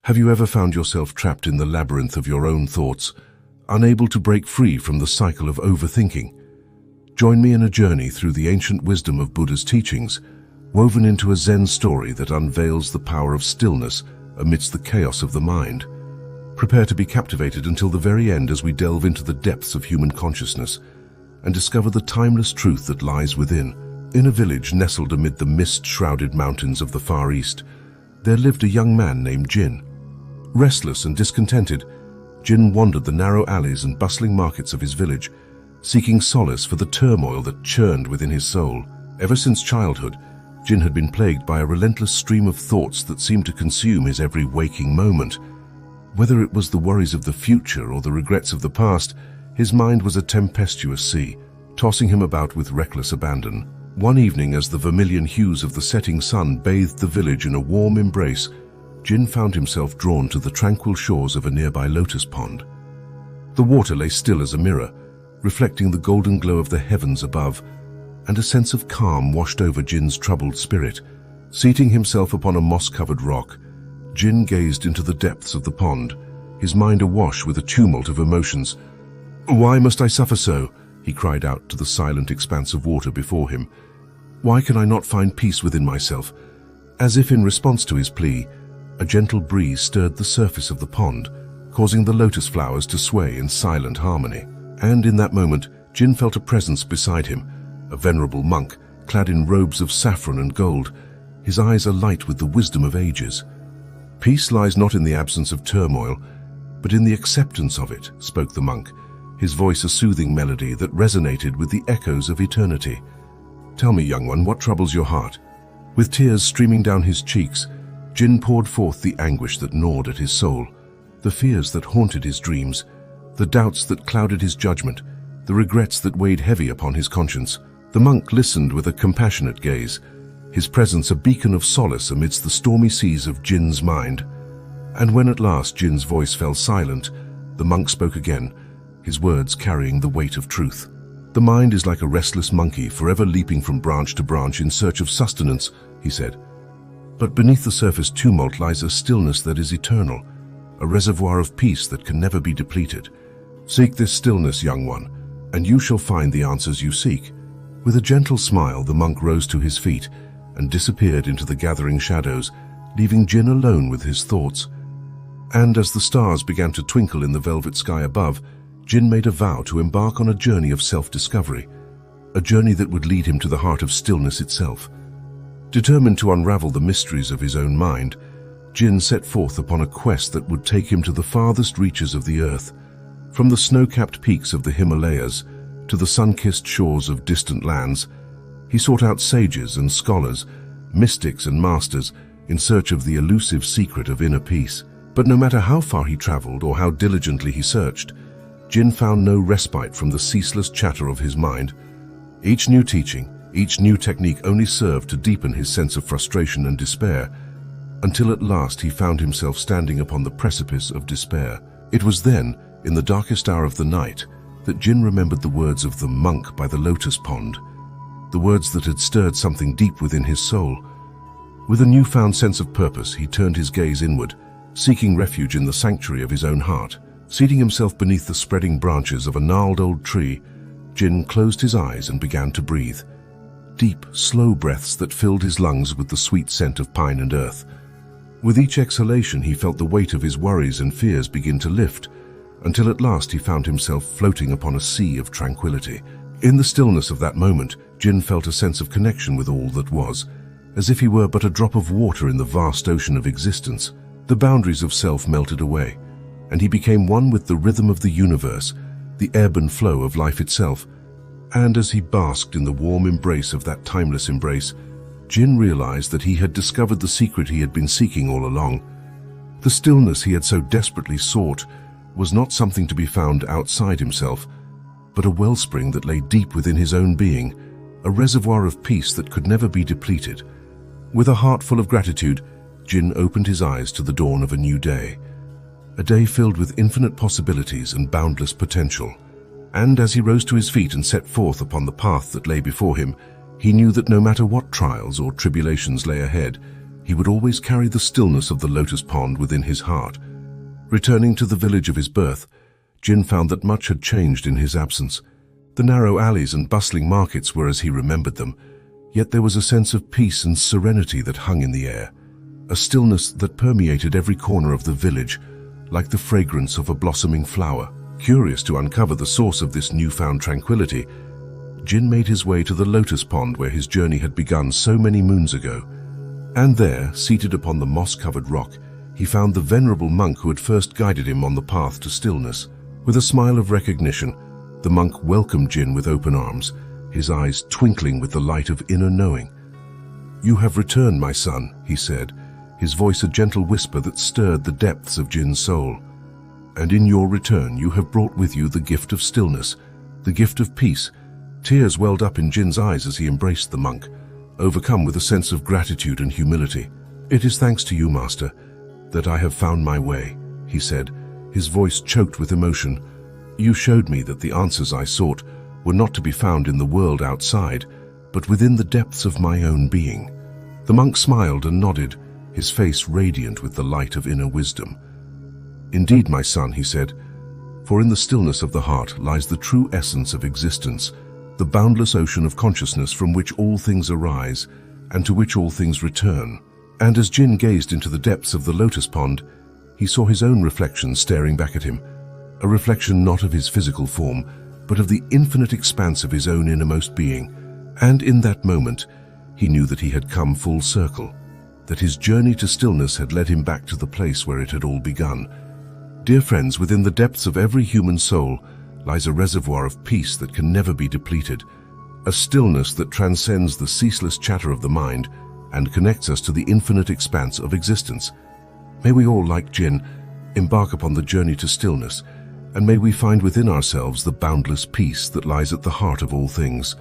Have you ever found yourself trapped in the labyrinth of your own thoughts, unable to break free from the cycle of overthinking? Join me in a journey through the ancient wisdom of Buddha's teachings, woven into a Zen story that unveils the power of stillness amidst the chaos of the mind. Prepare to be captivated until the very end as we delve into the depths of human consciousness and discover the timeless truth that lies within. In a village nestled amid the mist-shrouded mountains of the Far East, there lived a young man named Jin. Restless and discontented, Jin wandered the narrow alleys and bustling markets of his village, seeking solace for the turmoil that churned within his soul. Ever since childhood, Jin had been plagued by a relentless stream of thoughts that seemed to consume his every waking moment. Whether it was the worries of the future or the regrets of the past, his mind was a tempestuous sea, tossing him about with reckless abandon. One evening, as the vermilion hues of the setting sun bathed the village in a warm embrace, Jin found himself drawn to the tranquil shores of a nearby lotus pond. The water lay still as a mirror, reflecting the golden glow of the heavens above, and a sense of calm washed over Jin's troubled spirit. Seating himself upon a moss-covered rock, Jin gazed into the depths of the pond, his mind awash with a tumult of emotions. "Why must I suffer so?" he cried out to the silent expanse of water before him. "Why can I not find peace within myself?" As if in response to his plea, a gentle breeze stirred the surface of the pond, causing the lotus flowers to sway in silent harmony. And in that moment, Jin felt a presence beside him, a venerable monk, clad in robes of saffron and gold, his eyes alight with the wisdom of ages. "Peace lies not in the absence of turmoil, but in the acceptance of it," spoke the monk, his voice a soothing melody that resonated with the echoes of eternity. "Tell me, young one, what troubles your heart?" With tears streaming down his cheeks, Jin poured forth the anguish that gnawed at his soul, the fears that haunted his dreams, the doubts that clouded his judgment, the regrets that weighed heavy upon his conscience. The monk listened with a compassionate gaze, his presence a beacon of solace amidst the stormy seas of Jin's mind. And when at last Jin's voice fell silent, the monk spoke again, his words carrying the weight of truth. "The mind is like a restless monkey, forever leaping from branch to branch in search of sustenance," he said. "But beneath the surface tumult lies a stillness that is eternal, a reservoir of peace that can never be depleted. Seek this stillness, young one, and you shall find the answers you seek." With a gentle smile, the monk rose to his feet and disappeared into the gathering shadows, leaving Jin alone with his thoughts. And as the stars began to twinkle in the velvet sky above, Jin made a vow to embark on a journey of self-discovery, a journey that would lead him to the heart of stillness itself. Determined to unravel the mysteries of his own mind, Jin set forth upon a quest that would take him to the farthest reaches of the earth. From the snow-capped peaks of the Himalayas to the sun-kissed shores of distant lands, he sought out sages and scholars, mystics and masters, in search of the elusive secret of inner peace. But no matter how far he traveled or how diligently he searched, Jin found no respite from the ceaseless chatter of his mind. Each new teaching, each new technique only served to deepen his sense of frustration and despair, until at last he found himself standing upon the precipice of despair. It was then, in the darkest hour of the night, that Jin remembered the words of the monk by the lotus pond, the words that had stirred something deep within his soul. With a newfound sense of purpose, he turned his gaze inward, seeking refuge in the sanctuary of his own heart. Seating himself beneath the spreading branches of a gnarled old tree, Jin closed his eyes and began to breathe. Deep, slow breaths that filled his lungs with the sweet scent of pine and earth. With each exhalation, he felt the weight of his worries and fears begin to lift, until at last he found himself floating upon a sea of tranquility. In the stillness of that moment, Jin felt a sense of connection with all that was, as if he were but a drop of water in the vast ocean of existence. The boundaries of self melted away, and he became one with the rhythm of the universe, the ebb and flow of life itself. And as he basked in the warm embrace of that timeless embrace, Jin realized that he had discovered the secret he had been seeking all along. The stillness he had so desperately sought was not something to be found outside himself, but a wellspring that lay deep within his own being, a reservoir of peace that could never be depleted. With a heart full of gratitude, Jin opened his eyes to the dawn of a new day, a day filled with infinite possibilities and boundless potential. And as he rose to his feet and set forth upon the path that lay before him, he knew that no matter what trials or tribulations lay ahead, he would always carry the stillness of the lotus pond within his heart. Returning to the village of his birth, Jin found that much had changed in his absence. The narrow alleys and bustling markets were as he remembered them, yet there was a sense of peace and serenity that hung in the air, a stillness that permeated every corner of the village, like the fragrance of a blossoming flower. Curious to uncover the source of this newfound tranquility, Jin made his way to the lotus pond where his journey had begun so many moons ago. And there, seated upon the moss-covered rock, he found the venerable monk who had first guided him on the path to stillness. With a smile of recognition, the monk welcomed Jin with open arms, his eyes twinkling with the light of inner knowing. "You have returned, my son," he said, his voice a gentle whisper that stirred the depths of Jin's soul. "And in your return you have brought with you the gift of stillness, the gift of peace." Tears welled up in Jin's eyes as he embraced the monk, overcome with a sense of gratitude and humility. "It is thanks to you, Master, that I have found my way," he said, his voice choked with emotion. "You showed me that the answers I sought were not to be found in the world outside, but within the depths of my own being." The monk smiled and nodded, his face radiant with the light of inner wisdom. "Indeed, my son," he said, "for in the stillness of the heart lies the true essence of existence, the boundless ocean of consciousness from which all things arise and to which all things return." And as Jin gazed into the depths of the lotus pond, he saw his own reflection staring back at him, a reflection not of his physical form, but of the infinite expanse of his own innermost being. And in that moment, he knew that he had come full circle, that his journey to stillness had led him back to the place where it had all begun. Dear friends, within the depths of every human soul lies a reservoir of peace that can never be depleted, a stillness that transcends the ceaseless chatter of the mind and connects us to the infinite expanse of existence. May we all, like Jin, embark upon the journey to stillness, and may we find within ourselves the boundless peace that lies at the heart of all things.